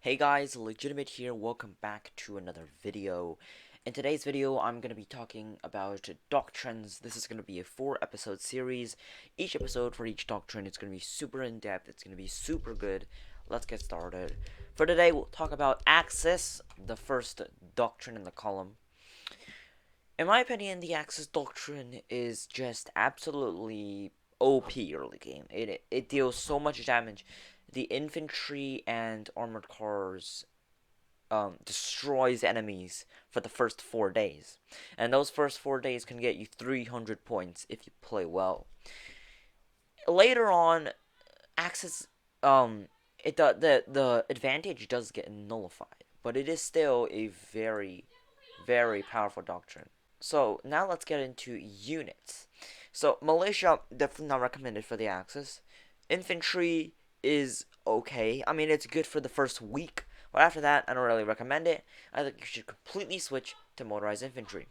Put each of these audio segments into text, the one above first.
Hey guys, Legitimate here, welcome back to another video. In today's video, I'm going to be talking about doctrines. This is going to be a 4-episode series. Each episode for each doctrine is going to be super in-depth, it's going to be super good. Let's get started. For today, we'll talk about Axis, the first doctrine in the column. In my opinion, the Axis doctrine is just absolutely OP early game. It deals so much damage. The infantry and armored cars destroys enemies for the first 4 days, and those first 4 days can get you 300 points if you play well. Later on, Axis the advantage does get nullified, but it is still a very powerful doctrine. So now let's get into units. So militia definitely not recommended for the Axis. Infantry is okay. I mean, it's good for the first week, but after that, I don't really recommend it. I think you should completely switch to motorized infantry.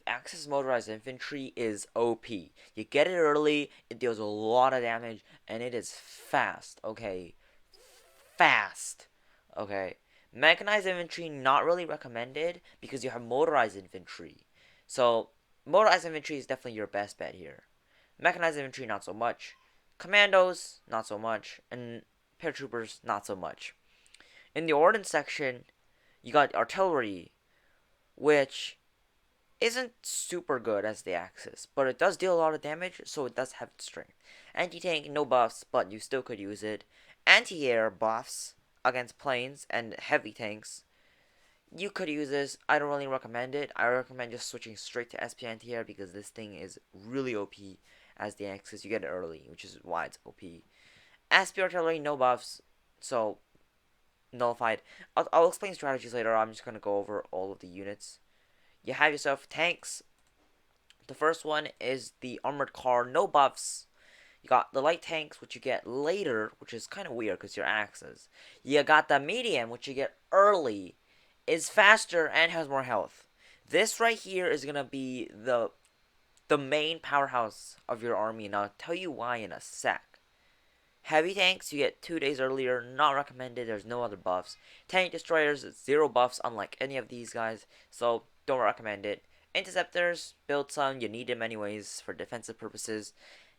Axis motorized infantry is OP. You get it early, it deals a lot of damage, and it is fast. Okay, fast. Okay, mechanized infantry not really recommended because you have motorized infantry. So motorized infantry is definitely your best bet here. Mechanized infantry not so much. Commandos not so much, and paratroopers not so much. In the ordnance section, you got artillery, which isn't super good as the Axis, but it does deal a lot of damage, so it does have strength. Anti-tank, no buffs, but you still could use it. Anti-air buffs against planes and heavy tanks. You could use this. I don't really recommend it. I recommend just switching straight to SP anti-air because this thing is really OP as the Axis. You get it early, which is why it's OP. SP artillery, no buffs, so nullified. I'll explain strategies later. I'm just going to go over all of the units. You have yourself tanks. The first one is the armored car, no buffs. You got the light tanks, which you get later, which is kind of weird because you're Axis. You got the medium, which you get early, is faster and has more health. This right here is gonna be the main powerhouse of your army, and I'll tell you why in a sec. Heavy tanks you get 2 days earlier, not recommended, there's no other buffs. Tank destroyers, 0 buffs unlike any of these guys, so don't recommend it. Interceptors, build some, you need them anyways for defensive purposes.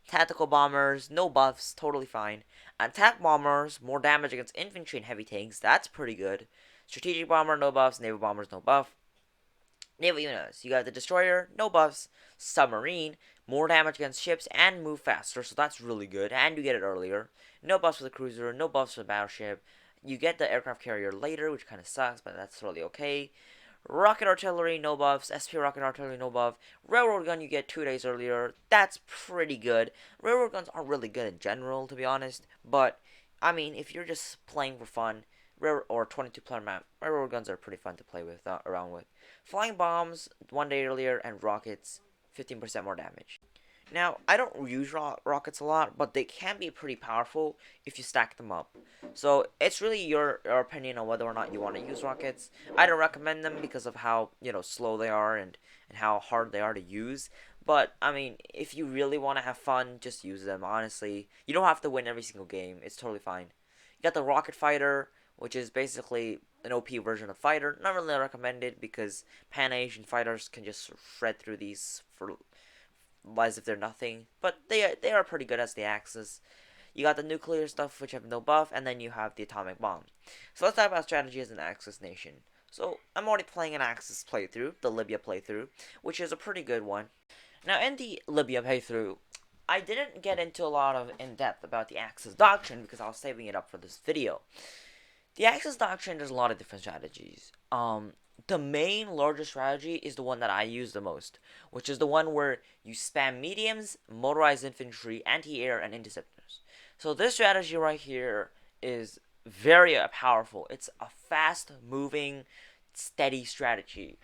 Tactical bombers, no buffs, totally fine. Attack bombers, more damage against infantry and heavy tanks, that's pretty good. Strategic bomber, no buffs. Naval bombers, no buff. Naval units, you got the destroyer, no buffs. Submarine, more damage against ships and move faster, so that's really good. And you get it earlier. No buffs for the cruiser, no buffs for the battleship. You get the aircraft carrier later, which kind of sucks, but that's really okay. Rocket artillery, no buffs. SP rocket artillery, no buff. Railroad gun, you get 2 days earlier. That's pretty good. Railroad guns aren't really good in general, to be honest. But, I mean, if you're just playing for fun, or 22-player map, railroad guns are pretty fun to play with, around with. Flying bombs, 1 day earlier, and rockets, 15% more damage. Now, I don't use rockets a lot, but they can be pretty powerful if you stack them up. So, it's really your opinion on whether or not you want to use rockets. I don't recommend them because of how, slow they are and how hard they are to use. But, I mean, if you really want to have fun, just use them, honestly. You don't have to win every single game. It's totally fine. You got the rocket fighter, which is basically an OP version of fighter. Not really recommended because Pan-Asian fighters can just shred through these for as if they're nothing, but they are pretty good as the Axis. You got the nuclear stuff, which have no buff, and then you have the atomic bomb. So let's talk about strategy as an Axis nation. So I'm already playing an Axis playthrough, the Libya playthrough, which is a pretty good one. Now in the Libya playthrough, I didn't get into a lot of in-depth about the Axis doctrine because I was saving it up for this video. The Axis doctrine, there's a lot of different strategies. The main largest strategy is the one that I use the most, which is the one where you spam mediums, motorized infantry, anti-air, and interceptors. So this strategy right here is very powerful. It's a fast-moving, steady strategy.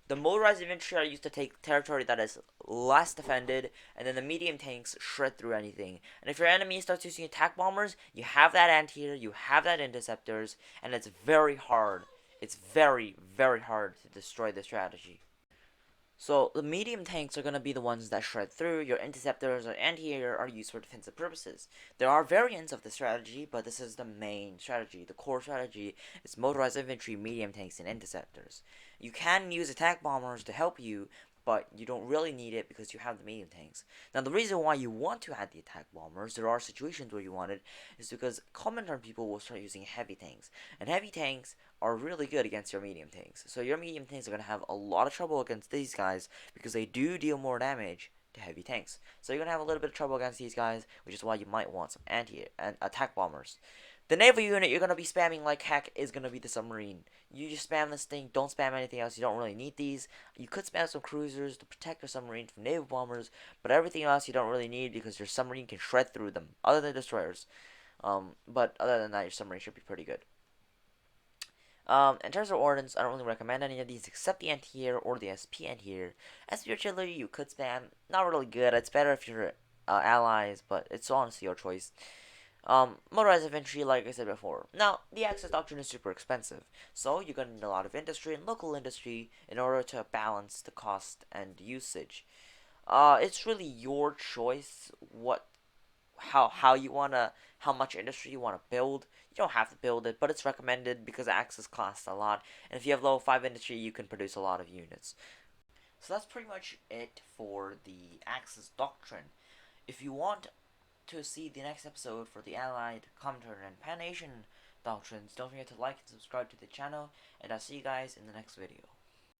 The motorized infantry are used to take territory that is less defended, and then the medium tanks shred through anything. And if your enemy starts using attack bombers, you have that anti-air, you have that interceptors, and it's very hard. It's very hard to destroy the strategy. So the medium tanks are going to be the ones that shred through. Your interceptors or anti-air are used for defensive purposes. There are variants of the strategy, but this is the main strategy. The core strategy is motorized infantry, medium tanks, and interceptors. You can use attack bombers to help you, but you don't really need it because you have the medium tanks. Now, the reason why you want to add the attack bombers, there are situations where you want it, is because Commander's people will start using heavy tanks. And heavy tanks are really good against your medium tanks. So your medium tanks are going to have a lot of trouble against these guys because they do deal more damage to heavy tanks. So you're going to have a little bit of trouble against these guys, which is why you might want some anti and attack bombers. The naval unit you're going to be spamming like heck is going to be the submarine. You just spam this thing, don't spam anything else. You don't really need these. You could spam some cruisers to protect your submarine from naval bombers, but everything else you don't really need because your submarine can shred through them, other than destroyers. But other than that, your submarine should be pretty good. In terms of ordnance, I don't really recommend any of these except the anti-air or the SP anti-air. SP artillery, you could spam. Not really good. It's better if you're allies, but it's honestly your choice. Motorized infantry, like I said before. Now, the Axis Doctrine is super expensive, so you're gonna need a lot of industry and local industry in order to balance the cost and usage. It's really your choice how you wanna how much industry you wanna build. You don't have to build it, but it's recommended because Axis costs a lot, and if you have level 5 industry, you can produce a lot of units. So that's pretty much it for the Axis Doctrine. If you want to see the next episode for the Allied, Comintern, and Pan Asian doctrines, don't forget to like and subscribe to the channel, and I'll see you guys in the next video.